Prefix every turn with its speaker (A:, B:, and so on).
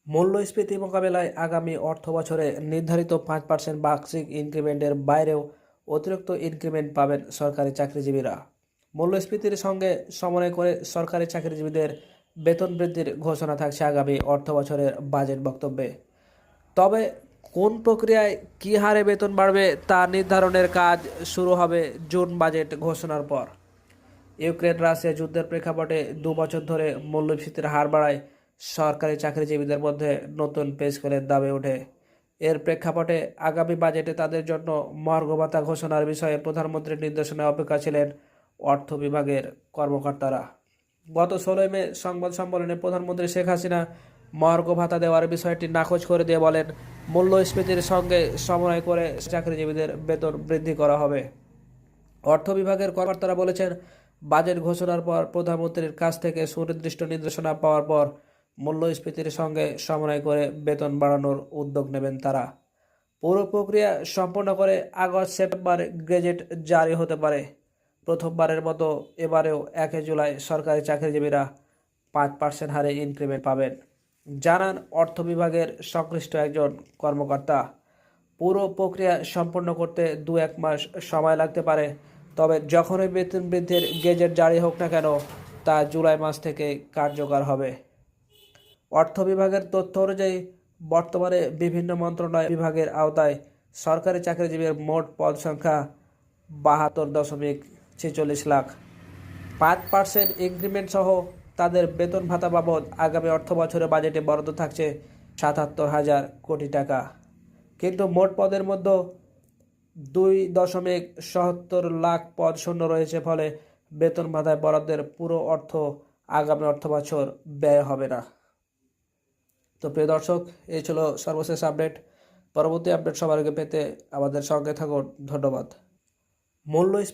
A: মূল্যস্ফীতি মোকাবেলায় আগামী অর্থবছরে নির্ধারিত 5% বার্ষিক ইনক্রিমেন্টের বাইরেও অতিরিক্ত ইনক্রিমেন্ট পাবেন সরকারি চাকরিজীবীরা। মূল্যস্ফীতির সঙ্গে সমন্বয় করে সরকারি চাকরিজীবীদের বেতন বৃদ্ধির ঘোষণা থাকছে আগামী অর্থবছরের বাজেট বক্তব্যে। তবে কোন প্রক্রিয়ায় কী হারে বেতন বাড়বে তা নির্ধারণের কাজ শুরু হবে জুন বাজেট ঘোষণার পর। ইউক্রেন রাশিয়া যুদ্ধের প্রেক্ষাপটে 2 বছর ধরে মূল্যস্ফীতির হার বাড়ায় সরকারি চাকরিজীবীদের মধ্যে নতুন পে স্কেলের দাবি ওঠে। এর প্রেক্ষাপটে আগামী বাজেটে তাদের জন্য মহার্ঘ ভাতা ঘোষণার বিষয়ে প্রধানমন্ত্রীর নির্দেশনায় অপেক্ষা ছিলেন অর্থ বিভাগের কর্মকর্তারা। গত 16 মে সংবাদ সম্মেলনে প্রধানমন্ত্রী শেখ হাসিনা মহার্ঘ ভাতা দেওয়ার বিষয়টি নাকচ করে দিয়ে বলেন, মূল্যস্ফীতির সঙ্গে সমন্বয় করে চাকরিজীবীদের বেতন বৃদ্ধি করা হবে। অর্থ বিভাগের কর্মকর্তারা বলেছেন, বাজেট ঘোষণার পর প্রধানমন্ত্রীর কাছ থেকে সুনির্দিষ্ট নির্দেশনা পাওয়ার পর মূল্যস্ফীতির সঙ্গে সমন্বয় করে বেতন বাড়ানোর উদ্যোগ নেবেন তারা। পুরো প্রক্রিয়া সম্পন্ন করে আগস্ট-সেপ্টেম্বর গেজেট জারি হতে পারে। প্রথমবারের মতো এবারেও 1 জুলাই সরকারি চাকরিজীবীরা 5% হারে ইনক্রিমেন্ট পাবেন, জানান অর্থ বিভাগের সংশ্লিষ্ট একজন কর্মকর্তা। পুরো প্রক্রিয়া সম্পন্ন করতে 2-1 মাস সময় লাগতে পারে, তবে যখনই বেতন বৃদ্ধির গেজেট জারি হোক না কেন তা জুলাই মাস থেকে কার্যকর হবে। অর্থ বিভাগের তথ্য অনুযায়ী বর্তমানে বিভিন্ন মন্ত্রণালয় বিভাগের আওতায় সরকারি চাকরিজীবীর মোট পদ সংখ্যা 72.46 লাখ। 5% ইনক্রিমেন্ট সহ তাদের বেতন ভাতা বাবদ আগামী অর্থ বছরের বাজেটে বরাদ্দ থাকছে 77,000 কোটি টাকা। কিন্তু মোট পদের মধ্যে 2.77 লাখ পদ শূন্য রয়েছে, ফলে বেতন ভাতায় বরাদ্দের পুরো অর্থ আগামী অর্থ বছর ব্যয় হবে না। তো প্রিয় দর্শক, এই ছিল সর্বশেষ আপডেট। পরবর্তী আপডেট সবার আগে পেতে আমাদের সঙ্গে থাকুন। ধন্যবাদ। মূল্যস্ফীতি